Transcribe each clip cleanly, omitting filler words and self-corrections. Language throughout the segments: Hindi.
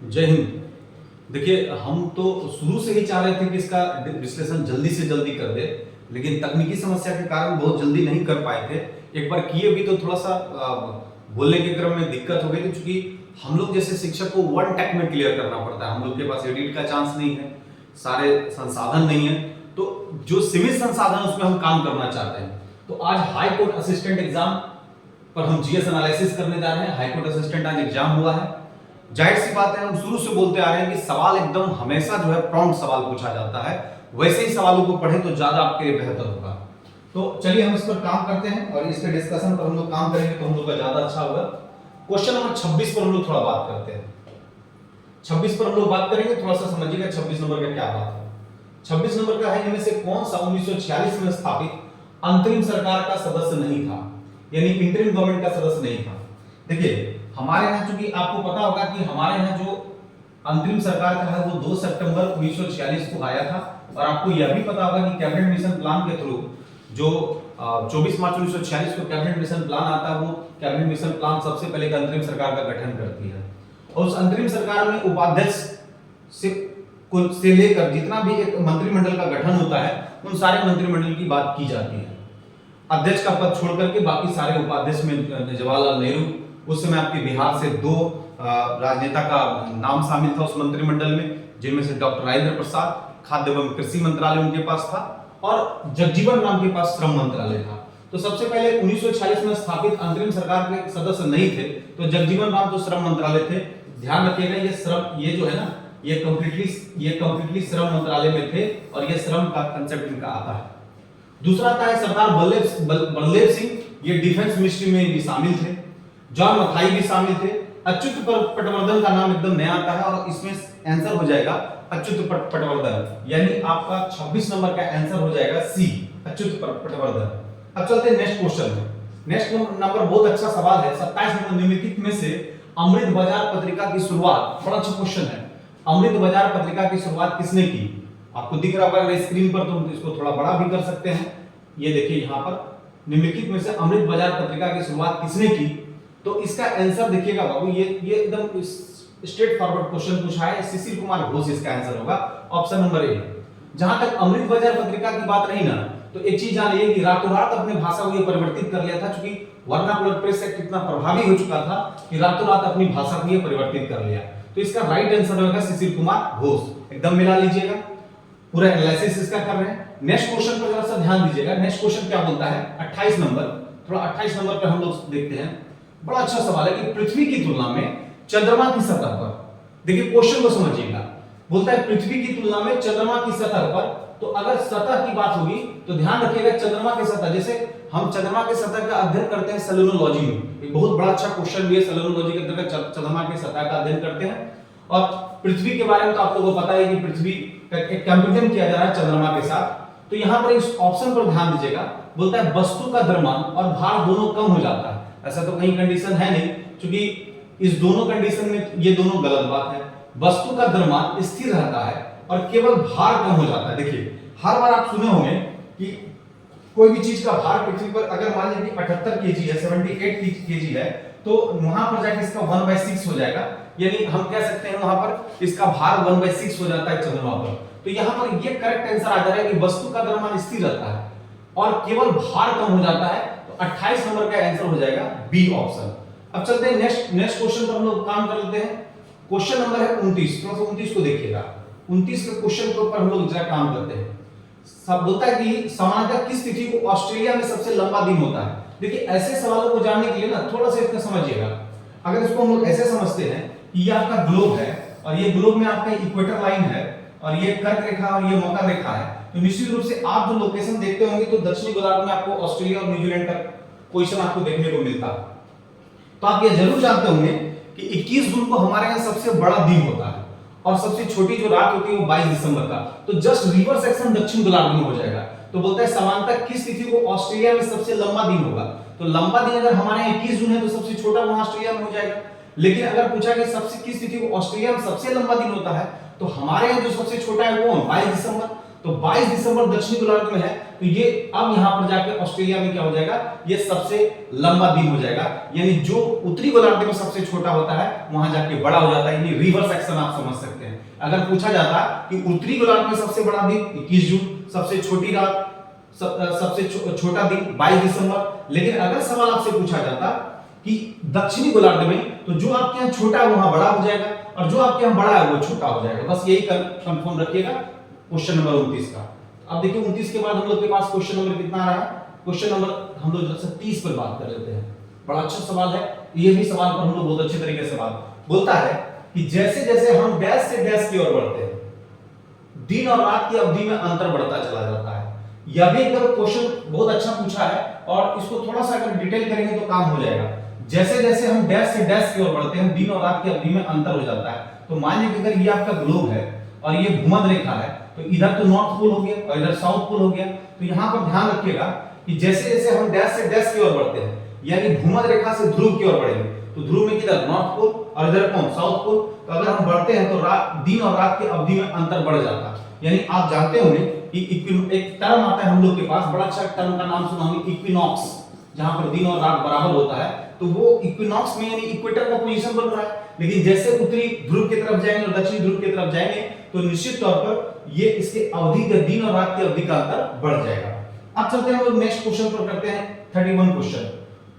जय हिंद। देखिए, हम तो शुरू से ही चाह रहे थे कि इसका विश्लेषण जल्दी से जल्दी कर दे, लेकिन तकनीकी समस्या के कारण बहुत जल्दी नहीं कर पाए थे। एक बार किए भी तो थोड़ा सा बोलने के क्रम में दिक्कत हो गई थी, क्योंकि हम लोग जैसे शिक्षक को वन टैक में क्लियर करना पड़ता है। हम लोग के पास एडिट का चांस नहीं है, सारे संसाधन नहीं है, तो जो सीमित संसाधन उसमें हम काम करना चाहते हैं। तो आज हाई कोर्ट असिस्टेंट एग्जाम पर हम जीएस एनालिसिस करने जा रहे हैं। हाई कोर्ट असिस्टेंट आज एग्जाम हुआ है। जाहिर सी बात है, हम शुरू से बोलते आ रहे हैं कि सवाल एकदम हमेशा जो है प्रॉम्प्ट सवाल पूछा जाता है, वैसे ही सवालों को पढ़ें तो ज्यादा आपके लिए बेहतर होगा। तो चलिए हम इस पर काम करते हैं और इसके डिस्कशन पर हम लोग काम करेंगे तो हम लोग का ज्यादा अच्छा होगा। क्वेश्चन नंबर 26 पर हम लोग थोड़ा बात करते हैं। 26 पर हम लोग बात करेंगे, थोड़ा सा समझिएगा 26 नंबर का क्या बात है। 26 नंबर का है, इनमें से कौन सा 1946 में स्थापित अंतरिम सरकार का सदस्य नहीं था, यानी इंटरिम गवर्नमेंट का सदस्य नहीं था। देखिए, हमारे यहाँ चूंकि आपको पता होगा कि हमारे यहाँ जो अंतरिम सरकार का है वो 2 सितंबर 1946 को आया था, और आपको यह भी पता होगा कि कैबिनेट मिशन प्लान के थ्रू जो 24 मार्च 1946 को कैबिनेट मिशन प्लान आता है, वो कैबिनेट मिशन प्लान सबसे पहले एक अंतरिम सरकार का गठन करती है। और उस अंतरिम सरकार में उपाध्यक्ष से लेकर जितना भी एक मंत्रिमंडल का गठन होता है, उन सारे मंत्रिमंडल की बात की जाती है। अध्यक्ष का पद छोड़ करके बाकी सारे उपाध्यक्ष में जवाहरलाल नेहरू, उस समय आपके बिहार से 2 राजनेता का नाम शामिल था उस मंत्रिमंडल में, जिनमें से डॉक्टर राजेंद्र प्रसाद, खाद्य एवं कृषि मंत्रालय उनके पास था, और जगजीवन राम के पास श्रम मंत्रालय था। तो सबसे पहले 1946 में स्थापित अंतरिम सरकार के सदस्य नहीं थे, तो जगजीवन राम तो श्रम मंत्रालय थे। ध्यान रखिएगा, ये श्रम, ये जो है ना, ये कंप्लीटली श्रम मंत्रालय में थे, और ये श्रम का कंसेप्ट इनका आता है। दूसरा आता है सरदार बल्लभ सिंह, ये डिफेंस मिनिस्ट्री में भी शामिल थे। जॉन मथाई भी शामिल थे। अच्युत पटवर्धन का नाम एकदम नया आता है, और इसमें आंसर हो जाएगा अच्युत पटवर्धन, यानी आपका 26 नंबर का आंसर हो जाएगा सी, अच्युत पटवर्धन। अब चलते हैं नेक्स्ट क्वेश्चन में। नेक्स्ट नंबर बहुत अच्छा सवाल है, 27 नंबर। निम्नलिखित में से अमृत बाजार पत्रिका की शुरुआत, बड़ा अच्छा क्वेश्चन है, अमृत बाजार पत्रिका की शुरुआत किसने की? आपको दिख रहा होगा स्क्रीन पर, तो इसको थोड़ा बड़ा भी कर सकते हैं। ये देखिए यहाँ पर, निम्नलिखित में से अमृत बाजार पत्रिका की शुरुआत किसने की? तो इसका आंसर देखिएगा बाबू, ये एकदम स्ट्रेट फॉरवर्ड क्वेश्चन पूछा है, शिशिर कुमार घोष इसका आंसर होगा, ऑप्शन नंबर ए। जहां तक अमृत बाजार पत्रिका की बात रही ना, तो एक चीज जान लीजिए कि रातों रात अपने भाषा को ये परिवर्तित कर लिया था, क्योंकि वर्नाकुलर प्रेस एक्ट इतना प्रभावी हो चुका था कि रातों रात अपनी भाषा को ये परिवर्तित कर लिया। तो इसका राइट आंसर होगा शिशिर कुमार घोष, एकदम मिला लीजिएगा। पूरा एनालिसिस इसका कर रहे हैं। नेक्स्ट क्वेश्चन पर जरा सा ध्यान दीजिएगा। नेक्स्ट क्वेश्चन क्या बोलता है? 28 नंबर, थोड़ा 28 नंबर पे हम लोग देखते हैं। बड़ा अच्छा सवाल है कि पृथ्वी की तुलना में चंद्रमा की सतह पर, देखिए क्वेश्चन को समझिएगा, बोलता है पृथ्वी की तुलना में चंद्रमा की सतह पर, तो अगर सतह की बात होगी तो ध्यान रखिएगा चंद्रमा की सतह, जैसे हम चंद्रमा की सतह का अध्ययन करते हैं सेलेनोलॉजी में, एक बहुत बड़ा अच्छा क्वेश्चन भी है, सेलेनोलॉजी के अंतर्गत चंद्रमा की सतह का अध्ययन करते हैं। और पृथ्वी के बारे में तो आप लोगों को पता है कि पृथ्वी का एक कंपैरिजन किया जा रहा है चंद्रमा के साथ। तो यहां पर इस ऑप्शन पर ध्यान दीजिएगा, बोलता है वस्तु का द्रव्यमान और भार दोनों कम हो जाता है। ऐसा तो कहीं कंडीशन है नहीं, क्योंकि इस दोनों कंडीशन में ये दोनों गलत बात है। वस्तु का द्रव्यमान स्थिर रहता है और केवल भार कम हो जाता है। देखिए, हर बार आप सुने होंगे कि कोई भी चीज का भार पृथ्वी पर अगर मान लीजिए 78 केजी है, 78 केजी है, तो वहां पर जाके इसका 1/6 हो जाएगा, यानी हम कह सकते हैं वहां पर इसका भार 1/6 हो जाता है चंद्रमा पर। तो यहां पर ये करेक्ट आंसर आ जा रहा है कि वस्तु का द्रव्यमान स्थिर रहता है और केवल भार कम हो जाता है। तो 28 नंबर का आंसर हो जाएगा बी ऑप्शन। अब चलते हैं नेक्स्ट क्वेश्चन पर हम लोग काम कर लेते हैं। क्वेश्चन नंबर है 29, थोड़ा सा 29 को देखिएगा। 29 के क्वेश्चन के ऊपर हम लोग जरा काम करते हैं। सब बोलता है कि सामान्यतः किस तिथि को ऑस्ट्रेलिया में सबसे लंबा दिन होता है? देखिए, ऐसे सवालों को जानने के लिए ना थोड़ा सा इसको समझिएगा। अगर इसको हम लोग ऐसे समझते हैं कि ये आपका ग्लोब है, और ये ग्लोब में आपका इक्वेटर लाइन है, और ये कर्क रेखा और ये मकर रेखा है, तो निश्चित रूप से आप जो लोकेशन देखते होंगे तो दक्षिणी गोलार्ध में आपको ऑस्ट्रेलिया और न्यूजीलैंड का पोजीशन आपको देखने को मिलता है। तो आप ये जरूर जानते होंगे कि 21 जून को हमारे यहाँ सबसे बड़ा दिन होता है, और सबसे छोटी जो रात होती है वो 22 दिसंबर का। तो जस्ट रिवर्स एक्शन दक्षिण गोलार्ध में हो जाएगा। तो बोलता है समानतः किस तिथि को ऑस्ट्रेलिया में सबसे लंबा दिन होगा? तो लंबा दिन अगर हमारे यहाँ 21 जून है तो सबसे छोटा वहां ऑस्ट्रेलिया में हो जाएगा। लेकिन अगर पूछा कि सबसे किस तिथि को ऑस्ट्रेलिया में सबसे लंबा दिन होता है, तो हमारे यहाँ जो सबसे छोटा है वो 22 दिसंबर। तो 22 दिसंबर दक्षिणी गोलार्ध में है, तो ये अब यहां पर जाके ऑस्ट्रेलिया में क्या हो जाएगा, ये सबसे लंबा दिन हो जाएगा। यानी जो उत्तरी गोलार्ध में सबसे छोटा होता है वहां जाके बड़ा हो जाता है, यानी रिवर्स एक्शन आप समझ सकते हैं। अगर पूछा जाता कि उत्तरी गोलार्ध में सबसे बड़ा दिन 21 जून, सबसे छोटी रात सबसे छोटा दिन 22 दिसंबर, लेकिन अगर सवाल आपसे पूछा जाता कि दक्षिणी गोलार्ध में, तो जो आपके यहाँ छोटा है वहां बड़ा हो जाएगा और जो आपके यहाँ बड़ा है वो छोटा हो जाएगा। बस यही कंफर्म रखिएगा क्वेश्चन नंबर 29 का। अब देखिए 29 के बाद हम लोग के पास क्वेश्चन नंबर कितना आ रहा है, क्वेश्चन नंबर हम लोग 30 पर बात कर लेते हैं। बड़ा अच्छा सवाल है, ये भी सवाल पर हम लोग बहुत अच्छे तरीके से बात बोलता है कि जैसे जैसे हम डैश से डैश की ओर बढ़ते हैं, दिन और रात की अवधि में अंतर बढ़ता चला जाता है। यह भी एकदम क्वेश्चन बहुत अच्छा पूछा है और इसको थोड़ा सा अगर डिटेल करेंगे तो काम हो जाएगा। जैसे जैसे हम डैश से डैश की ओर बढ़ते हैं, दिन और रात की अवधि में अंतर हो जाता है। तो मान लीजिए अगर ये आपका ग्लोब है और ये भूमध्य रेखा है, तो इधर तो नॉर्थ पोल हो गया और इधर साउथ पोल हो गया। तो यहाँ पर ध्यान रखिएगा कि जैसे जैसे हम डैश से डैश की ओर बढ़ते हैं, यानी भूमध्य रेखा से ध्रुव की ओर बढ़ेंगे, तो ध्रुव में किधर नॉर्थ पोल और इधर कौन साउथ पोल। तो अगर हम बढ़ते हैं तो दिन और रात की अवधि में अंतर बढ़ जाता है। यानी आप जानते होंगे कि एक टर्म आता है हम लोग के पास, बड़ा अच्छा टर्म का नाम सुना होंगे, इक्विनॉक्स, जहां पर दिन और रात बराबर होता है। तो वो इक्विनॉक्स में यानी इक्वेटर का पोजीशन बन रहा है। लेकिन जैसे उत्तरी ध्रुव की तरफ जाएंगे और दक्षिणी ध्रुव की तरफ जाएंगे तो निश्चित तौर पर ये इसके अवधि का, दिन और रात की अवधि का अंतर बढ़ जाएगा। अब चलते हैं हम लोग नेक्स्ट क्वेश्चन पर करते हैं 31 क्वेश्चन।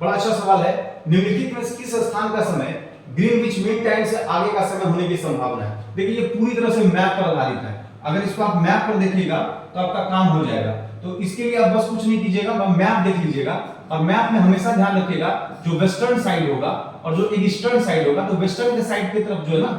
बड़ा अच्छा सवाल है, निम्नलिखित में से किस स्थान का समय ग्रीनविच मीन टाइम से आगे का समय होने की संभावना है। देखिए ये पूरी तरह से मैप पर आधारित है। अगर इसको आप मैप पर देखिएगा तो आपका काम हो जाएगा। तो इसके लिए आप बस कुछ नहीं कीजिएगा, मैप देख लीजिएगा और मैप में हमेशा ध्यान रखिएगा जो वेस्टर्न साइड होगा और जो ईस्टर्न साइड होगा, तो वेस्टर्न के साइड की तरफ जो है ना,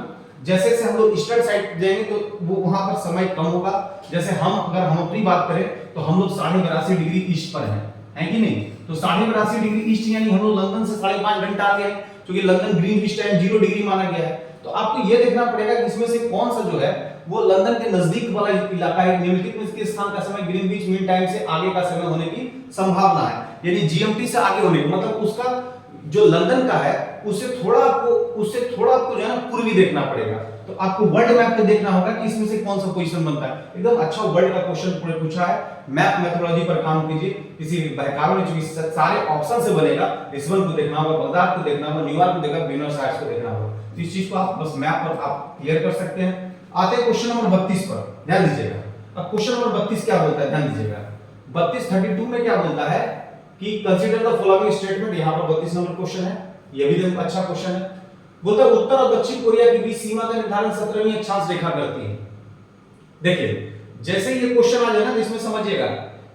जैसे जैसे हम लोग ईस्टर्न साइड जाएंगे तो वो वहां पर समय कम होगा। जैसे अगर हम अपनी बात करें तो हम लोग 82.5 डिग्री ईस्ट पर है कि नहीं। तो 82.5 डिग्री ईस्ट यानी हम लोग लंदन से 5.5 घंटा आगे हैं, क्योंकि लंदन ग्रीनविच टाइम 0 डिग्री माना गया है। तो आपको ये देखना पड़ेगा कि इसमें से कौन सा जो है वो लंदन के नजदीक वाला इलाका है। निम्नलिखित में किस स्थान का समय ग्रीनविच मीन टाइम से आगे का समय होने की संभावना है, यानी जीएमटी से आगे होने का मतलब उसका जो लंदन का है उससे थोड़ा आपको जो है ना पूर्वी देखना पड़ेगा। तो आपको वर्ल्ड मैप पे देखना होगा कि इसमें से कौन सा पोजीशन बनता है। एकदम अच्छा वर्ल्ड का क्वेश्चन पूछा है, मैप मेथोडोलॉजी पर काम कीजिए। किसी बहकावे में चूंकि सारे ऑप्शन से बनेगा, लिस्बन को देखना होगा, बगदाद को देखना होगा, न्यूयॉर्क को देखना, ब्यूनस आयर्स को देखना होगा। तो इस चीज को आप बस मैप पर आप क्लियर कर सकते हैं। आते हैं क्वेश्चन नंबर 32 पर, ध्यान दीजिएगा। अब क्वेश्चन नंबर 32 क्या बोलता है, ध्यान दीजिएगा। 32 में क्या बोलता है कि कंसीडर द फॉलोइंग स्टेटमेंट। यहां पर 32 नंबर क्वेश्चन है, यह भी एक अच्छा क्वेश्चन है। बोलता है उत्तर और दक्षिण कोरिया के बीच सीमा का निर्धारण 17वीं अक्षांश रेखा करती है। देखिए जैसे ये क्वेश्चन आ जाए ना, इसमें समझिएगा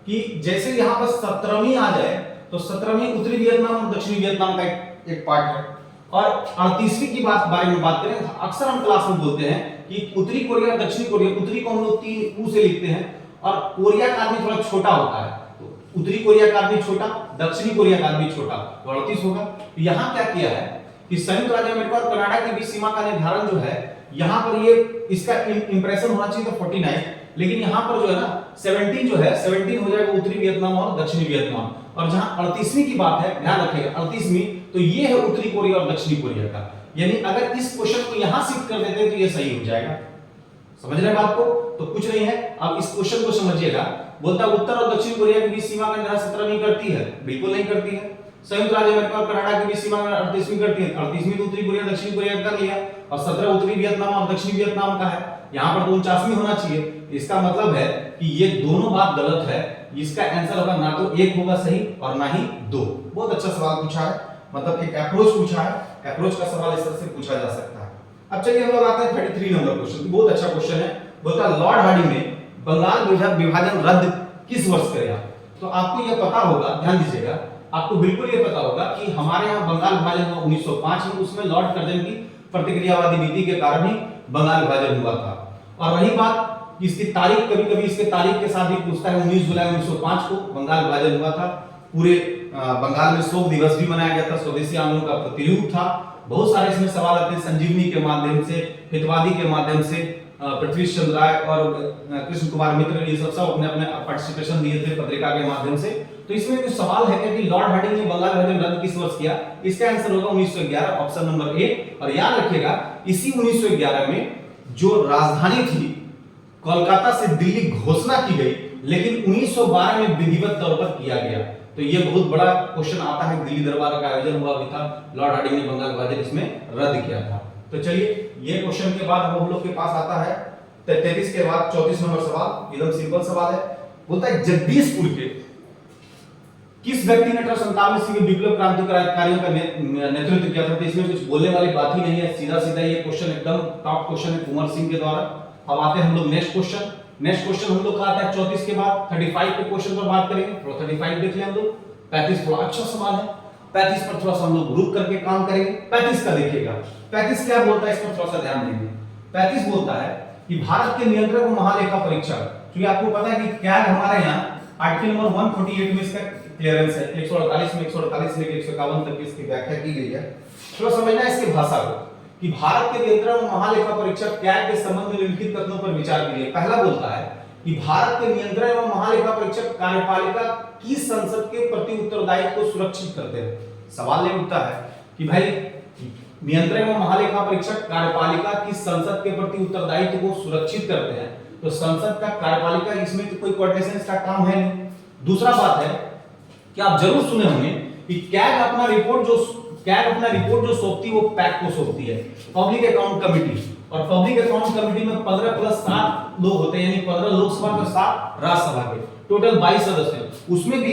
कि जैसे यहां पर 17वीं आ जाए तो 17वीं उत्तरी वियतनाम और दक्षिणी वियतनाम का एक पार्ट है। और 38वीं की बारे में बात करें, अक्सर हम क्लास में बोलते हैं कि उत्तरी कोरिया और दक्षिणी कोरिया, उत्तरी को हम लोग 3 U से लिखते हैं और कोरिया का आदमी थोड़ा छोटा होता है। तो उत्तरी कोरिया का आदमी छोटा, दक्षिणी कोरिया का आदमी छोटा, तो 38 होगा। तो यहां क्या किया है कि संयुक्त राज्य अमेरिका और कनाडा के बीच सीमा का निर्धारण जो है, यहां पर ये इसका इंप्रेशन होना चाहिए था 49, लेकिन यहां पर जो है ना 17 जो है 17 हो जाएगा उत्तरी वियतनाम और दक्षिणी वियतनाम। और जहां 38वीं की बात है, ध्यान रखिएगा 38वीं, तो ये है उत्तरी कोरिया और दक्षिणी कोरिया का। यानी अगर इस क्वेश्चन को यहां शिफ्ट कर देते तो ये सही हो जाएगा। समझ रहे बात को? तो कुछ नहीं है, अब इस क्वेश्चन को समझिएगा। बोलता है उत्तर और दक्षिण कोरिया के बीच सीमा का निर्धारण 17वीं करती है, बिल्कुल नहीं करती है। संयुक्त राज्य अमेरिका और कनाडा के बीच सीमा का 38वीं करती है, 38वीं तो उत्तरी कोरिया दक्षिणी कोरिया कर लिया और 17 उत्तरी वियतनाम और दक्षिणी वियतनाम का है। यहां पर तो 49वीं होना चाहिए। इसका मतलब है कि ये दोनों बात गलत है। इसका आंसर होगा ना तो 1 होगा सही और ना ही 2। बहुत अच्छा सवाल पूछा है, मतलब एक अप्रोच पूछा है, अप्रोच का सवाल इस तरह से पूछा जा सकता है। अब चलिए हम लोग आते हैं 33 नंबर क्वेश्चन। बहुत अच्छा क्वेश्चन है। बोलता है लॉर्ड हार्डिंग ने बंगाल विभाजन रद्द किस वर्ष किया। तो आपको यह पता होगा, ध्यान दीजिएगा, आपको बिल्कुल ये पता होगा कि हमारे यहाँ बंगाल विभाजन हुआ 1905 में। उसमें लॉर्ड कर्जन की प्रतिक्रियावादी नीति के कारण ही बंगाल विभाजन हुआ था। और रही बात इसकी तारीख, कभी-कभी इसके तारीख के साथ भी पूछता है, 19 जुलाई 1905 को बंगाल विभाजन हुआ था। पूरे बंगाल में शोक दिवस भी मनाया गया था, स्वदेशी आंदोलन का प्रतिरूप था। बहुत सारे इसमें सवाल आते हैं, संजीवनी के माध्यम से, हितवादी के माध्यम से, पृथ्वी चंद्र राय और कृष्ण कुमार मित्र, ये सब अपने अपने पार्टिसिपेशन दिए थे पत्रिका के माध्यम से। तो इसमें जो सवाल है कि लॉर्ड हार्डिंग ने बंगाल विभाजन रद्द किस वर्ष किया, इसका आंसर होगा 1911, ऑप्शन नंबर 1। और याद रखिएगा इसी 1911 में जो राजधानी थी कोलकाता से दिल्ली घोषणा की गई, लेकिन 1912 में विधिवत तौर पर किया गया। तो ये बहुत बड़ा क्वेश्चन आता है। दिल्ली दरबार का आयोजन हुआ भी था, लॉर्ड हार्डिंग ने बंगाल विभाजन इसमें रद्द किया था। तो चलिए ये क्वेश्चन के बाद हम लोग के पास आता है 33 के बाद 34 नंबर सवाल। एकदम सिंपल सवाल है। बोलता है जगदीशपुर के किस व्यक्ति ने 1897 ईस्वी में विप्लव क्रांतिकारियों का नेतृत्व किया था? तो इसमें कुछ बोलने वाली बात ही नहीं है, सीधा सीधा ये क्वेश्चन एकदम टॉप क्वेश्चन है कुंवर सिंह के द्वारा। अब आते हैं हम लोग नेक्स्ट क्वेश्चन। नेक्स्ट क्वेश्चन हम लोग का आता है 34 के बाद 35 के क्वेश्चन पर बात करेंगे। थोड़ा 35 देख लें हम लोग। 35 थोड़ा अच्छा सवाल है, 35 पर थोड़ा सा हम लोग रुक करके काम करेंगे। 35 का देखिएगा, 35 क्या बोलता है इस पर थोड़ा सा ध्यान देंगे। 35 बोलता है कि भारत के नियंत्रक व महालेखा परीक्षक, क्योंकि आपको पता है कि क्या हमारे यहाँ आर्टिकल नंबर 148 में इसका क्लियरेंस है। 148 में 148 से 151 तक इसकी व्याख्या की गई है। थोड़ा समझना है इसकी भाषा को कि भारत के नियंत्रक व महालेखा परीक्षक क्या के संबंध में निम्नलिखित कथनों पर विचार कीजिए। पहला बोलता है कि भारत के नियंत्रक एवं महालेखा परीक्षक कार्यपालिका की संसद के प्रति उत्तरदायित्व को सुरक्षित करते हैं। सवाल ये उठता है कि भाई नियंत्रक एवं महालेखा परीक्षक कार्यपालिका की संसद के प्रति उत्तरदायित्व को सुरक्षित करते हैं, तो संसद का कार्यपालिका इसमें तो कोई कोऑर्डिनेशन का काम है नहीं। दूसरा बात है कि आप जरूर सुने होंगे कि कैग अपना रिपोर्ट जो सौंपती है वो पैक को सौंपती है, पब्लिक अकाउंट कमेटी। और पब्लिक अकाउंट कमेटी में 15 प्लस 7 लोग होते हैं, यानी 15 लोकसभा के 7 राज्यसभा के, टोटल 22 सदस्य हैं। उसमें भी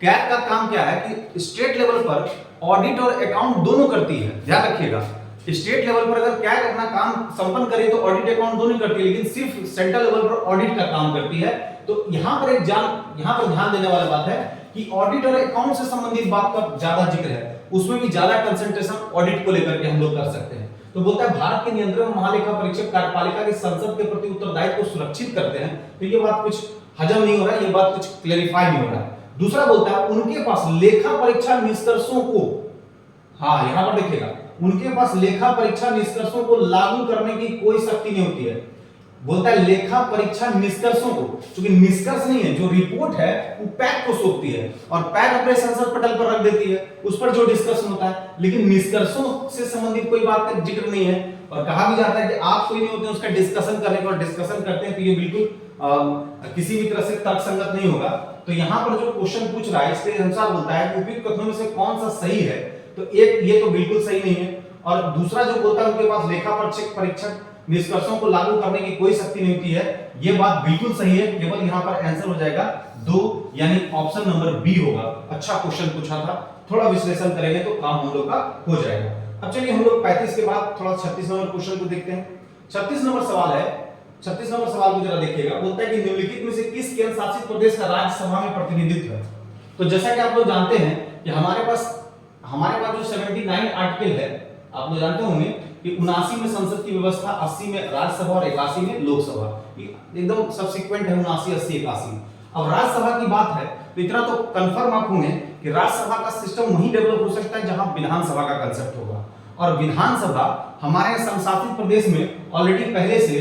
कैग का काम क्या है कि स्टेट लेवल पर ऑडिट और अकाउंट दोनों करती है। ध्यान रखिएगा, स्टेट लेवल पर अगर कैग अपना काम संपन्न करे तो ऑडिट अकाउंट दोनों करती है, लेकिन सिर्फ सेंट्रल लेवल पर ऑडिट का काम करती है। तो यहाँ पर ध्यान देने वाली बात है कि ऑडिट और अकाउंट से संबंधित बात का ज्यादा जिक्र है, उसमें भी ज्यादा कंसंट्रेशन ऑडिट को लेकर के हम लोग कर सकते हैं। तो बोलता है भारत के नियंत्रक महालेखा परीक्षक कार्यपालिका की संसद के प्रति उत्तरदायित्व को सुरक्षित करते हैं। तो ये बात कुछ हजम नहीं हो रहा है, ये बात कुछ क्लैरिफाई नहीं हो रहा है। दूसरा बोलता है उनके पास लेखा परीक्षा निष्कर्षों को, हाँ यहां पर देखिएगा, उनके पास लेखा परीक्षा निष्कर्षों को लागू करने की कोई शक्ति नहीं होती है। बोलता है लेखा परीक्षा निष्कर्षों को, क्योंकि निष्कर्ष नहीं है, जो रिपोर्ट है वो पैक को सौंपती है और पैक अपने संसद पटल पर रख देती है, उस पर जो डिस्कशन होता है, लेकिन निष्कर्षों से संबंधित कोई बात का जिक्र नहीं है। और कहा भी जाता है कि आप कोई नहीं होते उसका डिस्कशन करने को, और डिस्कशन करते हैं तो ये बिल्कुल किसी भी तरह से तर्कसंगत नहीं होगा। तो यहाँ पर जो क्वेश्चन पूछ रहा है इसके अनुसार बोलता है कि उपयुक्त कथनों में से कौन सा सही है, तो एक ये तो बिल्कुल सही नहीं है। और दूसरा जो बोलता है उनके पास लेखा परीक्षक निष्कर्षों को लागू करने की कोई शक्ति नहीं होती है, ये बात बिल्कुल सही है। केवल यहाँ पर आंसर हो जाएगा 2, यानी ऑप्शन नंबर बी होगा। अच्छा क्वेश्चन पूछा था, थोड़ा विश्लेषण करेंगे तो काम हम लोग का हो जाएगा। अब चलिए हम लोग 35 के बाद थोड़ा 36 नंबर क्वेश्चन को देखते हैं। 36 नंबर सवाल है, 36 नंबर सवाल को जरा देखिएगा। बोलता है कि निम्नलिखित में से किस केंद्र शासित प्रदेश का राज्यसभा में प्रतिनिधित्व है? तो जैसा कि आप लोग जानते हैं कि हमारे पास जो 79 आर्टिकल है, आप लोग जानते होंगे कि 79 में संसद की व्यवस्था, 80 में राज्यसभा और 81 में लोकसभा, एकदम सब्सिक्वेंट है 79, 80, 81। अब राज्यसभा की बात है तो इतना तो कंफर्म आप होंगे कि राज्यसभा का सिस्टम वहीं डेवलप हो सकता है जहां विधानसभा का कंसेप्ट होगा। और विधानसभा हमारे संशासित प्रदेश में ऑलरेडी पहले से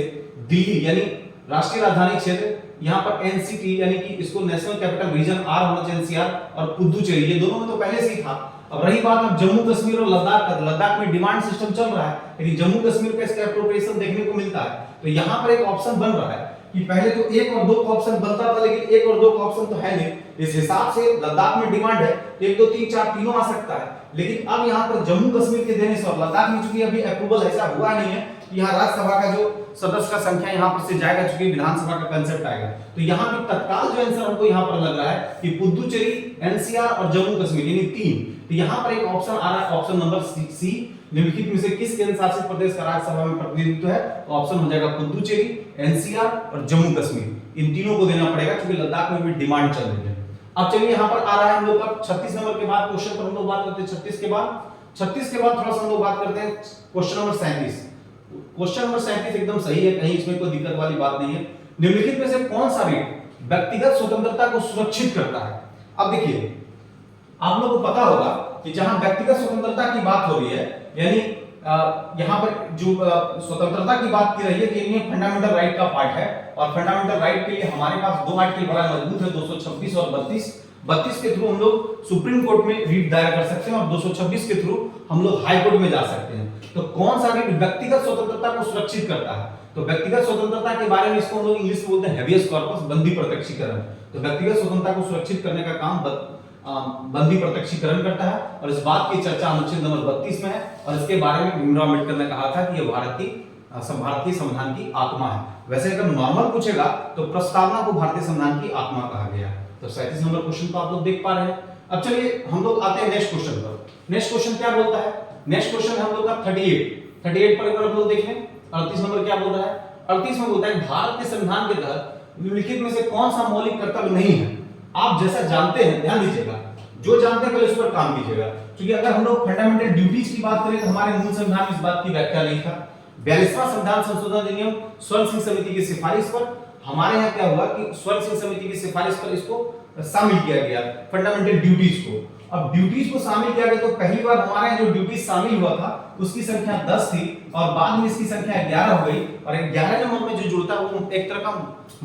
दिल्ली यानी राष्ट्रीय राजधानी क्षेत्र, यहाँ पर एनसीटी यानी कि इसको नेशनल कैपिटल रीजन आर होना चाहिए, एनसीआर, और पुदुचेरी, ये दोनों में तो पहले से ही था। अब रही बात अब जम्मू कश्मीर और लद्दाख में डिमांड सिस्टम चल रहा है, लेकिन जम्मू कश्मीर का इसका एप्रोप्रिएशन देखने को मिलता है। तो यहाँ पर एक ऑप्शन बन रहा है कि पहले तो 1 और 2 का ऑप्शन बनता था, लेकिन 1 और 2 का ऑप्शन तो है नहीं। इस हिसाब से लद्दाख में डिमांड है 1, 2, 3, 4 तीनों आ सकता है, लेकिन अब यहाँ पर जम्मू कश्मीर के देने से और लद्दाख में चूंकि अभी अप्रूवल ऐसा हुआ नहीं है कि यहाँ राज्यसभा का जो सदस्य का संख्या यहाँ पर से जाएगा, चूंकि विधानसभा का कंसेप्ट आएगा। तो यहाँ पे तत्काल जो आंसर हमको यहाँ पर लग रहा है कि पुदुचेरी, एनसीआर और जम्मू कश्मीर यानी 3। तो यहाँ पर एक ऑप्शन आ रहा है, ऑप्शन नंबर सी, निम्नलिखित में से किस केंद्र शासित प्रदेश का राज्यसभा में प्रतिनिधित्व है? तो ऑप्शन हो जाएगा पुदुचेरी, एनसीआर और जम्मू कश्मीर। इन तीनों को देना पड़ेगा क्योंकि लद्दाख में भी डिमांड चल रही है। अब चलिए यहाँ पर आ रहा है हम लोग का 36 नंबर के बाद क्वेश्चन पर हम लोग बात करते हैं। 36 के बाद थोड़ा सा हम लोग बात करते हैं क्वेश्चन नंबर 37। क्वेश्चन नंबर 37 एकदम सही है, कहीं इसमें कोई दिक्कत वाली बात नहीं है। निम्नलिखित में से कौन सा रेट व्यक्तिगत स्वतंत्रता को सुरक्षित करता है? अब देखिए, आप लोगों को पता होगा कि जहां व्यक्तिगत स्वतंत्रता की बात हो रही है, यानी यहाँ पर जो स्वतंत्रता की बात की रही है कि ये फंडामेंटल राइट का पार्ट है, और फंडामेंटल राइट के लिए हमारे पास 2 आर्टिकल बड़ा मजबूत है, 226 और 32 के थ्रू हम लोग सुप्रीम कोर्ट में रीट दायर कर सकते हैं और 226 के थ्रू हम लोग हाई कोर्ट में जा सकते हैं। तो कौन सा भी व्यक्तिगत स्वतंत्रता को सुरक्षित करता है? तो व्यक्तिगत स्वतंत्रता के बारे में इसको हम लोग इंग्लिश में बोलते हैं हैबियस कॉर्पस, बंदी प्रत्यक्षीकरण। तो व्यक्तिगत स्वतंत्रता को सुरक्षित करने का काम बंदी प्रत्यक्षीकरण करता है, और इस बात की चर्चा अनुच्छेद नंबर 32 में है, और इसके बारे में भीमराव अम्बेडकर ने कहा था कि यह भारतीय संविधान की आत्मा है। वैसे अगर नॉर्मल पूछेगा तो प्रस्तावना को भारतीय संविधान की आत्मा कहा गया। तो 37 नंबर क्वेश्चन को आप लोग देख पा रहे हैं। अब चलिए हम लोग आते हैं नेक्स्ट क्वेश्चन पर। नेक्स्ट क्वेश्चन क्या बोलता है? नेक्स्ट क्वेश्चन हम लोग का 38 पर एक बार हम लोग देख लें। 38 नंबर क्या बोल रहा है? 38 में बोलता है भारत के संविधान के तहत निम्नलिखित में से कौन सा मौलिक कर्तव्य नहीं है? आप जैसा जानते हैं, ध्यान दीजिएगा, जो जानते हैं पहले उस पर काम कीजिएगा, क्योंकि अगर हम लोग फंडामेंटल ड्यूटीज की बात करें तो हमारे मूल संविधान में इस बात की व्याख्या नहीं था। 42वां संविधान संशोधन अधिनियम स्वर्ण सिंह समिति की सिफारिश पर हमारे यहाँ क्या हुआ कि स्वर्ण सिंह समिति की सिफारिश पर इसको शामिल किया गया फंडामेंटल ड्यूटीज को। अब ड्यूटीज को शामिल किया गया तो पहली बार हमारे यहाँ जो ड्यूटीज शामिल हुआ था उसकी संख्या 10 थी, और बाद में इसकी संख्या 11 हो गई, और 11 नंबर में जो जुड़ता है वो एक तरह का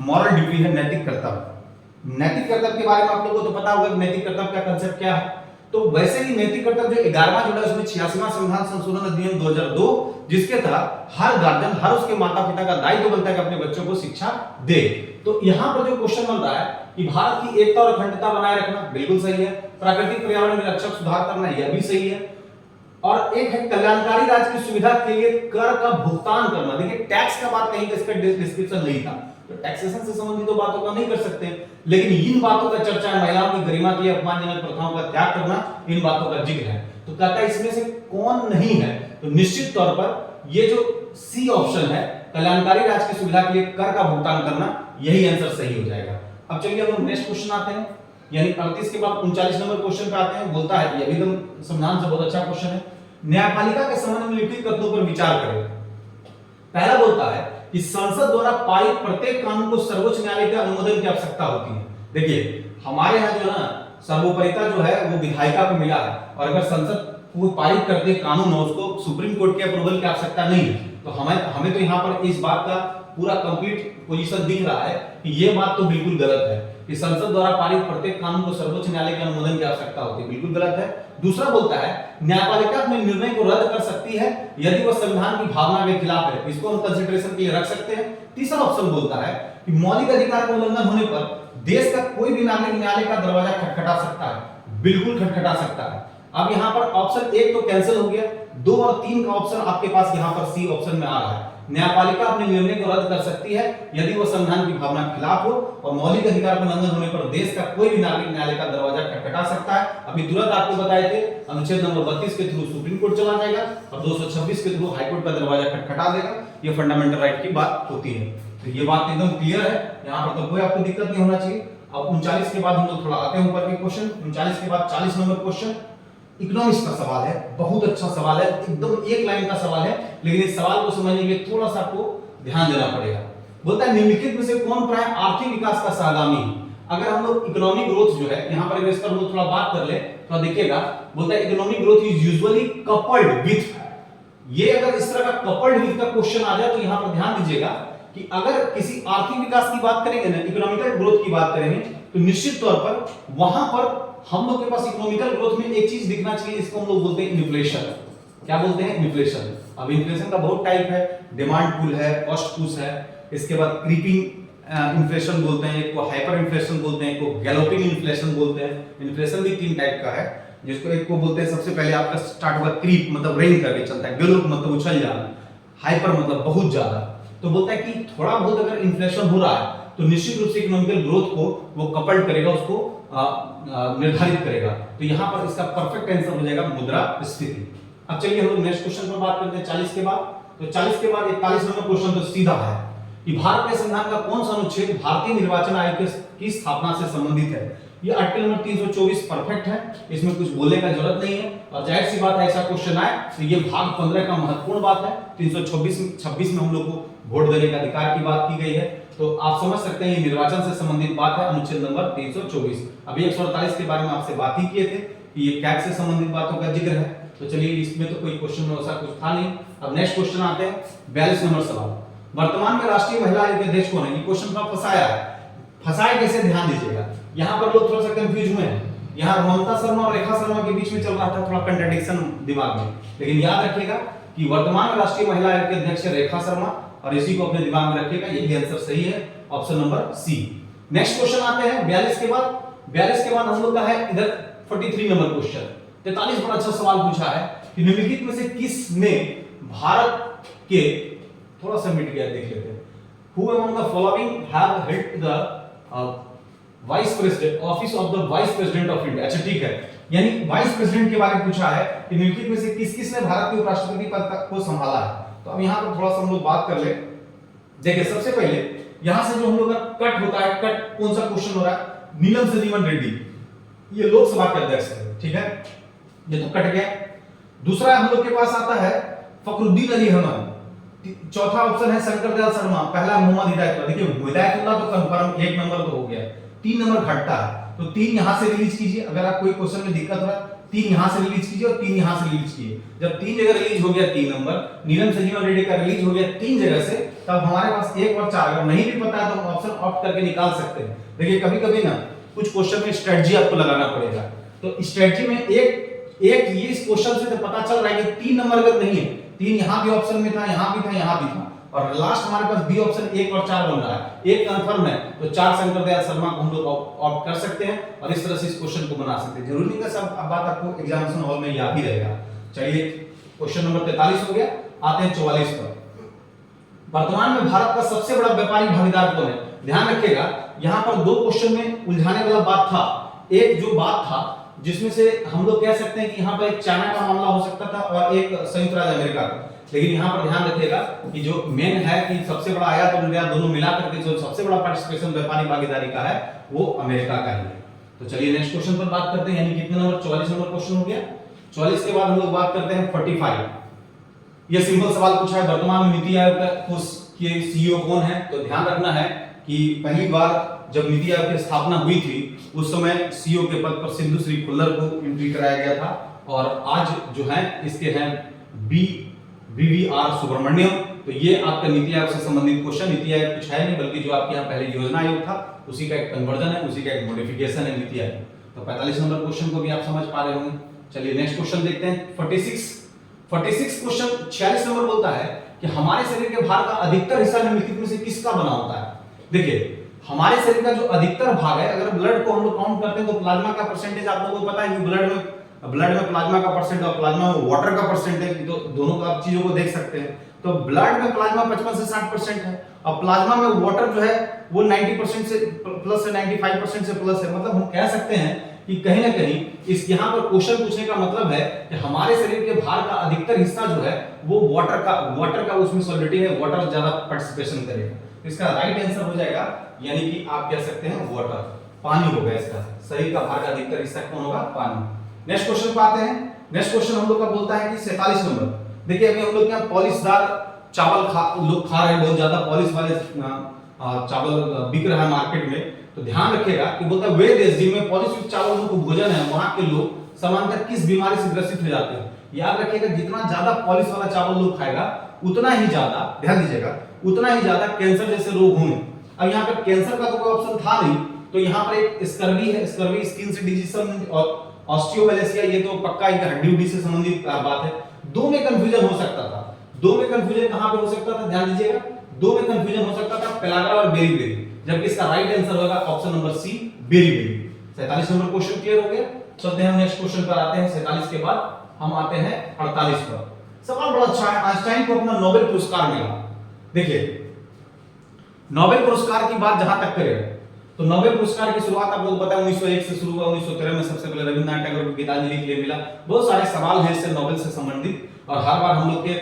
मॉरल ड्यूटी है, नैतिक कर्तव्य। नैतिक कर्तव्य के बारे में आप लोगों को तो पता होगा कि नैतिक कर्तव्य का कांसेप्ट क्या है। तो वैसे ही नैतिक कर्तव्य जो 11वां जुड़ा उसमें 86वां संविधान संशोधन अधिनियम 2002, जिसके तहत हर गार्जियन, हर उसके माता पिता का दायित्व बनता है कि अपने बच्चों को शिक्षा दे। तो यहाँ पर जो क्वेश्चन बन रहा है कि भारत की एकता और अखंडता बनाए रखना, बिल्कुल सही है। प्राकृतिक पर्यावरण में रक्षक सुधार करना, यह भी सही है। और एक है कल्याणकारी राज्य की सुविधा के लिए कर का भुगतान करना। देखिए टैक्स का बात कहीं इसका डिस्क्रिप्शन नहीं था, तो टैक्सेशन से संबंधित तो बातों का नहीं कर सकते, लेकिन इन बातों का चर्चा है, महिलाओं की गरिमा के लिए अपमानजनक प्रथाओं का त्याग करना, इन बातों का जिक्र है। तो कहता है इसमें से कौन नहीं है? तो निश्चित तौर पर ये जो सी ऑप्शन है, कल्याणकारी राज्य की सुविधा के लिए कर का भुगतान करना, यही आंसर सही हो जाएगा। अब चलिए हम लोग नेक्स्ट क्वेश्चन आते हैं, यानी 38 के बाद 39 नंबर क्वेश्चन पे आते हैं। बोलता है, ये भी एकदम संविधान से बहुत अच्छा क्वेश्चन है, न्यायपालिका के संबंध में लिखित कथनों पर विचार करें। पहला बोलता है कि संसद द्वारा पारित प्रत्येक कानून को सर्वोच्च न्यायालय के अनुमोदन की आवश्यकता होती है। देखिए हमारे यहाँ जो है ना, सर्वोपरिता जो है वो विधायिका को मिला है, और अगर संसद वो पारित करते कानून हो उसको सुप्रीम कोर्ट के अप्रूवल की आवश्यकता नहीं है। तो हमें तो यहाँ पर इस बात का पूरा कंप्लीट पोजीशन दिख रहा है कि ये बात तो बिल्कुल गलत है कि संसद द्वारा पारित प्रत्येक कानून को सर्वोच्च न्यायालय के अनुमोदन की आवश्यकता होती है, बिल्कुल गलत है। दूसरा बोलता है न्यायपालिका अपने निर्णय को रद्द कर सकती है यदि वह संविधान की भावना के खिलाफ है, इसको हम कंसीडरेशन के लिए रख सकते हैं। तीसरा ऑप्शन बोलता है कि मौलिक अधिकार का उल्लंघन होने पर देश का कोई भी नागरिक न्यायालय का दरवाजा खटखटा सकता है, बिल्कुल खटखटा सकता है। अब यहाँ पर ऑप्शन 1 तो कैंसिल हो गया, 2 और 3 का ऑप्शन आपके पास यहाँ पर सी ऑप्शन में आ रहा है। न्यायपालिका अपने निर्णय को रद्द कर सकती है यदि वह संविधान की भावना के खिलाफ हो, और मौलिक अधिकार का उल्लंघन होने पर देश का कोई भी नागरिक न्यायालय का दरवाजा खटखटा सकता है। अभी तुरंत आपको बताए थे अनुच्छेद नंबर 32 के थ्रू सुप्रीम कोर्ट चला जाएगा, और 226 के थ्रू हाईकोर्ट का दरवाजा खटखटा देगा। ये फंडामेंटल राइट की बात होती है, तो ये बात एकदम क्लियर है, यहाँ पर तो कोई आपको दिक्कत नहीं होना चाहिए। अब 39 के बाद हम लोग थोड़ा आते हैं ऊपर के क्वेश्चन। 39 के बाद 40 नंबर क्वेश्चन इकोनॉमिक्स का सवाल है, बहुत अच्छा सवाल है, एकदम एक लाइन का सवाल है, लेकिन इस सवाल को समझने के लिए थोड़ा सा आपको ध्यान देना पड़ेगा। बोलता है निम्नलिखित में से कौन प्राय आर्थिक विकास का सहगामी है? अगर हम लोग इकोनॉमिक ग्रोथ जो है यहाँ पर इस पर थोड़ा बात कर ले तो देखिएगा, बोलता है economic growth is usually coupled with, ये अगर इस तरह का कपल्ड विथ का क्वेश्चन आ जाए तो यहाँ पर ध्यान दीजिएगा कि अगर किसी आर्थिक विकास की बात करेंगे ना, इकोनॉमिकल ग्रोथ की बात करेंगे, तो निश्चित तौर पर वहां पर हम लोग के पास इकोनॉमिकल ग्रोथ में एक चीज दिखना चाहिए, इसको हम लोग बोलते हैं इन्फ्लेशन। क्या बोलते हैं? इन्फ्लेशन। अब इन्फ्लेशन का बहुत टाइप है, डिमांड पुल है, कॉस्ट पुश है, इसके बाद क्रीपिंग इन्फ्लेशन बोलते हैं, एक को हाइपर इन्फ्लेशन बोलते हैं, एक को गैलोपिंग इन्फ्लेशन बोलते हैं। इन्फ्लेशन भी 3 टाइप का है, जिसको एक को बोलते हैं सबसे पहले आपका स्टार्ट हुआ क्रीप मतलब रेंज करके चलता है, गैलोप मतलब उछल जाना, हाइपर मतलब बहुत ज्यादा। तो बोलता है कि थोड़ा बहुत अगर इन्फ्लेशन हो रहा है तो निश्चित रूप से इकोनॉमिकल ग्रोथ को वो कपल्ड करेगा, उसको निर्धारित करेगा। तो यहाँ पर इसका परफेक्ट आंसर हो जाएगा मुद्रास्फीति। अब चलिए हम लोग नेक्स्ट क्वेश्चन पर बात करते हैं 40 के बाद। तो 40 के बाद 41 नंबर क्वेश्चन तो सीधा है कि भारत के संविधान का कौन सा अनुच्छेद भारतीय निर्वाचन आयोग की स्थापना से संबंधित है? ये आर्टिकल नंबर 324 परफेक्ट है, इसमें कुछ बोलने का जरूरत नहीं है, और जाहिर सी बात है ऐसा क्वेश्चन आए तो ये भाग 15 का महत्वपूर्ण बात है। 326 में हम लोग को वोट देने का अधिकार की बात की गई है, तो आप समझ सकते हैं ये निर्वाचन से संबंधित बात है, अनुच्छेद नंबर 324। अभी 148 के बारे में आपसे बात ही किए थे कि ये कैग से संबंधित बातों का जिक्र है। तो चलिए इसमें तो कोई क्वेश्चन ऐसा कुछ था नहीं। अब नेक्स्ट क्वेश्चन आते हैं 42 नंबर सवाल। वर्तमान में राष्ट्रीय महिला आयोग के अध्यक्ष कौन है? ये क्वेश्चन का फंसाया है, फंसाए कैसे ध्यान दीजिएगा, यहाँ पर लोग थोड़ा सा कंफ्यूज हुए हैं। यहाँ ममता शर्मा और रेखा शर्मा के बीच में चल रहा था थोड़ा कंट्राडिक्शन दिमाग में, लेकिन याद रखिएगा कि वर्तमान में राष्ट्रीय महिला आयोग के अध्यक्ष रेखा शर्मा, और इसी को अपने दिमाग में रखिएगा, यही आंसर सही है, option number C. Next question आते हैं 42 के बाद। 42 के बाद हम लोग का है इधर 43 नंबर क्वेश्चन। 43 बड़ा अच्छा सवाल पूछा है कि निम्नलिखित में से किसने भारत के, थोड़ा सा मिट गया देख लेते हैं, Who among the following have held the vice president office of the vice president of India? अच्छा ठीक है, यानी वाइस प्रेसिडेंट के बारे में पूछा है कि निम्नलिखित में से किस किसने भारत के उपराष्ट्रपति पद को संभाला है। तो अब यहाँ पर थोड़ा सा हम लोग बात कर ले। देखिए सबसे पहले यहाँ से जो हम लोग का कट होता है, कट कौन सा क्वेश्चन हो रहा है, नीलम संजीवन रेड्डी, ये लोकसभा के अध्यक्ष है, ठीक है, ये तो कट गया। दूसरा हम लोग के पास आता है फखरुद्दीन अली अहमद। चौथा ऑप्शन है शंकर दयाल शर्मा, पहला मोहम्मद हिदायतुल्लाह। देखिए हिदायतुल्लाह तो कंफर्म 1 नंबर तो हो गया, 3 नंबर घटता है, तो 3 यहां से रिलीज कीजिए। अगर आप कोई क्वेश्चन में दिक्कत हो रहा है 3 यहां से रिलीज कीजिए और 3 यहां से रिलीज कीजिए। जब 3 जगह रिलीज हो गया 3 नंबर, नीलम संजीवन रेड्डी का रिलीज हो गया 3 जगह से, तब हमारे पास 1 और 4, अगर नहीं भी पता है तो हम ऑप्शन ऑप्ट करके निकाल सकते हैं। देखिए कभी-कभी ना कुछ क्वेश्चन में स्ट्रेटजी आपको लगाना पड़ेगा, तो स्ट्रेटजी में एक ये इस क्वेश्चन से तो पता चल रहा है कि 3 नंबर अगर नहीं है, 3 यहां भी ऑप्शन में था, यहां भी था, यहां भी था, और लास्ट हमारे पास बी ऑप्शन 1 और 4 बन रहा है। 1 कंफर्म है तो 4 शंकर दयाल शर्मा को हम लोग ऑप्ट कर सकते हैं और इस तरह से इस क्वेश्चन को बना सकते हैं। जरूरी नहीं है सब बात आपको एग्जामिनेशन हॉल में याद ही रहेगा। चलिए क्वेश्चन नंबर 43 हो गया, आते हैं 44 पर। वर्तमान में भारत का सबसे बड़ा व्यापारी भागीदार कौन है? ध्यान रखिएगा यहाँ पर 2 क्वेश्चन में उलझाने वाला बात था। एक जो बात था जिसमें से हम लोग कह सकते हैं कि यहाँ पर एक चाइना का मामला हो सकता था और एक संयुक्त राज्य अमेरिका का, लेकिन यहाँ पर ध्यान रखिएगा कि जो मेन है कि सबसे बड़ा आयात और निर्यात दोनों मिला करके जो सबसे बड़ा पार्टिसिपेशन व्यापारी भागीदारी का है वो अमेरिका का ही है। तो चलिए नेक्स्ट क्वेश्चन पर बात करते हैं, यानी कितने नंबर 44 नंबर क्वेश्चन हो गया। 44 के बाद हम लोग बात करते हैं 45। ये सिंपल सवाल पूछा है, वर्तमान में नीति आयोग के सीईओ कौन है? तो ध्यान रखना है कि पहली बार जब नीति आयोग की स्थापना हुई थी उस समय सीईओ के पद पर सिंधु श्री खुल्लर को एंट्री कराया गया था, और आज जो है इसके हैं वीवीआर सुब्रमण्यम। तो ये आपका नीति आयोग से संबंधित क्वेश्चन, नीति आयोग कुछ है नहीं बल्कि जो आपके यहाँ पहले योजना आयोग था उसी का एक कन्वर्जन है, उसी का एक मॉडिफिकेशन है नीति आयोग। तो 45 नंबर क्वेश्चन को भी आप समझ पा रहे होंगे। चलिए नेक्स्ट क्वेश्चन देखते हैं 46 क्वेश्चन 46 नंबर बोलता है कि हमारे शरीर के भार का अधिकतर हिस्सा निम्नलिखित में से किसका बना होता है? देखिए हमारे शरीर का जो अधिकतर भाग है, अगर ब्लड को हम लोग काउंट करते हैं तो प्लाज्मा का परसेंटेज आप लोगों को पता है कि ब्लड में प्लाज्मा का परसेंट और प्लाज्मा में वाटर का परसेंट है, तो दोनों का आप चीजों को देख सकते हैं। तो ब्लड में प्लाज्मा 55 से 60% है और प्लाज्मा में वाटर जो है वो 90% से प्लस है, 95% से प्लस है। मतलब हम कह सकते हैं कि कहीं ना कहीं इस यहाँ पर क्वेश्चन पूछने का मतलब है कि हमारे शरीर के भार का अधिकतर हिस्सा जो है वो वाटर का उसमें सॉलिडिटी है, वाटर ज्यादा पार्टिसिपेशन करेगा। इसका राइट आंसर हो जाएगा, यानी कि आप कह सकते हैं वाटर, पानी होगा इसका। शरीर का भार का अधिकतर हिस्सा कौन होगा? पानी। नेक्स्ट क्वेश्चन पे आते हैं। नेक्स्ट क्वेश्चन हम लोग का बोलता है कि 47 नंबर। देखिए अभी हम लोग यहाँ पॉलिशदार चावल लोग खा रहे हैं, बहुत ज्यादा पॉलिश वाले चावल बिक रहा है मार्केट में। तो ध्यान रखिएगा कि बोलता है वे देश जिनमें पॉलिश युक्त चावल को भोजन है वहां के लोग सामान्यतः किस बीमारी से ग्रसित हो जाते हैं? याद रखिएगा जितना ज्यादा पॉलिश वाला चावल लोग खाएगा उतना ही ज्यादा, ध्यान दीजिएगा, उतना ही ज्यादा कैंसर जैसे रोग होंगे। अब यहाँ पर कैंसर का तो कोई ऑप्शन था नहीं, तो यहाँ पर एक स्कर्वी है, स्कर्वी स्किन से डिजीज और ऑस्टियोमेलेसिया, ये तो पक्का एक हड्डी से संबंधित बात है। 2 में कंफ्यूजन हो सकता था। 2 में कंफ्यूजन कहां पे हो सकता था? ध्यान दीजिएगा, 2 में कंफ्यूजन हो सकता था पेलाग्रा और बेरी, जबकि इसका राइट आंसर होगा option number C berry. 47 number question clear हो गया। चलते हैं हम नेक्स्ट क्वेश्चन पर आते हैं। 47 के बाद हम आते हैं 48 पर। सवाल बड़ा अच्छा है। आइंस्टाइन को अपना नोबेल पुरस्कार मिला। देखिए नोबेल पुरस्कार की बात जहां तक करें तो नोबेल पुरस्कार की शुरुआत आप लोगों को पता है 1901 से शुरू हुआ। 1913 में सबसे पहले रविंद्रनाथ टैगोर को गीतांजलि के लिए मिला। बहुत सारे सवाल हैं इससे नोबेल से संबंधित, और हर बार हम लोग के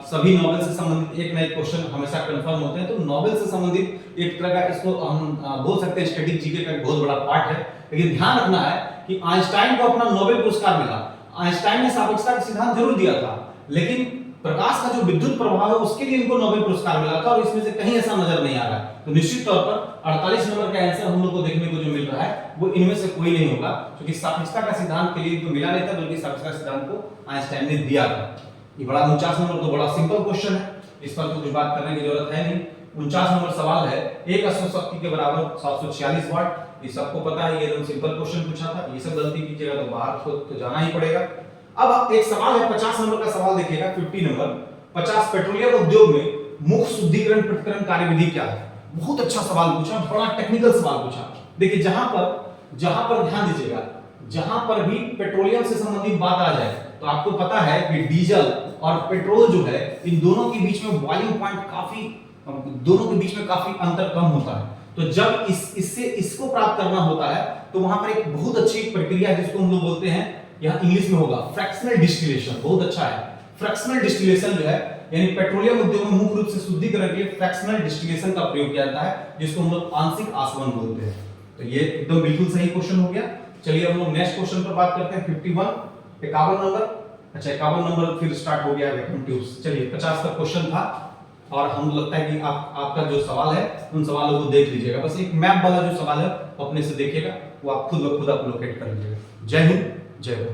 सभी नोबेल से संबंधित एक ना एक क्वेश्चन हमेशा कंफर्म होते हैं। तो नोबेल से संबंधित एक तरह का इसको हम बोल सकते हैं स्टैटिक जीके का एक बहुत बड़ा पार्ट है। लेकिन ध्यान रखना है कि आइंस्टाइन को अपना नोबेल पुरस्कार मिला। आइंस्टाइन ने सापेक्षता का सिद्धांत जरूर दिया था, लेकिन प्रकाश का जो विद्युत प्रभाव है उसके लिए इनको नोबेल पुरस्कार मिला था, और इसमें से कहीं ऐसा नजर नहीं आ रहा है। तो निश्चित तौर पर 48 नंबर का आंसर हम लोग को देखने को जो मिल रहा है वो इनमें से कोई नहीं होगा, क्योंकि सापेक्षता का सिद्धांत के लिए इनको मिला नहीं था, बल्कि सापेक्षता सिद्धांत को आइंस्टाइन ने दिया था। ये बड़ा 49 नंबर तो बड़ा सिंपल क्वेश्चन है, इस पर तो कुछ बात करने की जरूरत है नहीं। 49 नंबर सवाल है, एक अश्व शक्ति के बराबर 746 वाट। ये सबको पता है, ये एकदम सिंपल क्वेश्चन पूछा था। ये सब गलती कीजिएगा तो बाहर तो जाना ही पड़ेगा। अब एक सवाल है 50 नंबर का सवाल देखिएगा, 50 नंबर 50, पेट्रोलियम उद्योग में मुख्य शुद्धिकरण पृथक्करण कार्यविधि क्या है? बहुत अच्छा सवाल पूछा, बड़ा टेक्निकल सवाल पूछा। देखिए जहां पर ध्यान दीजिएगा, जहां पर भी पेट्रोलियम से संबंधित बात आ जाए तो आपको पता है कि डीजल और पेट्रोल जो है इन दोनों के बीच में बॉइलिंग पॉइंट काफी, दोनों के बीच में काफी अंतर कम होता है। तो जब इससे इसको प्राप्त करना होता है तो वहां पर एक बहुत अच्छी प्रक्रिया है जिसको हम लोग बोलते हैं, यहां इंग्लिश में होगा फ्रैक्शनल डिस्टिलेशन। बहुत अच्छा है फ्रैक्शनल डिस्टिलेशन जो है, यानी पेट्रोलियम उद्योग में मुख्य रूप से शुद्धिकरण के लिए फ्रैक्शनल डिस्टिलेशन का प्रयोग किया जाता है, जिसको हम लोग आंशिक आसवन बोलते हैं। तो ये एकदम बिल्कुल सही क्वेश्चन हो गया। चलिए हम लोग नेक्स्ट क्वेश्चन पर बात करते हैं, 51 51 नंबर। अच्छा 51 नंबर फिर स्टार्ट हो गया वैक्यूम ट्यूब्स। चलिए 50 का क्वेश्चन था और हम लगता है कि आपका जो सवाल है उन सवालों को देख लीजिएगा। बस एक मैप वाला जो सवाल है अपने से देखिएगा, वो आप खुद ब खुद आप लोकेट कर लीजिएगा। जय हिंद, जय भारत।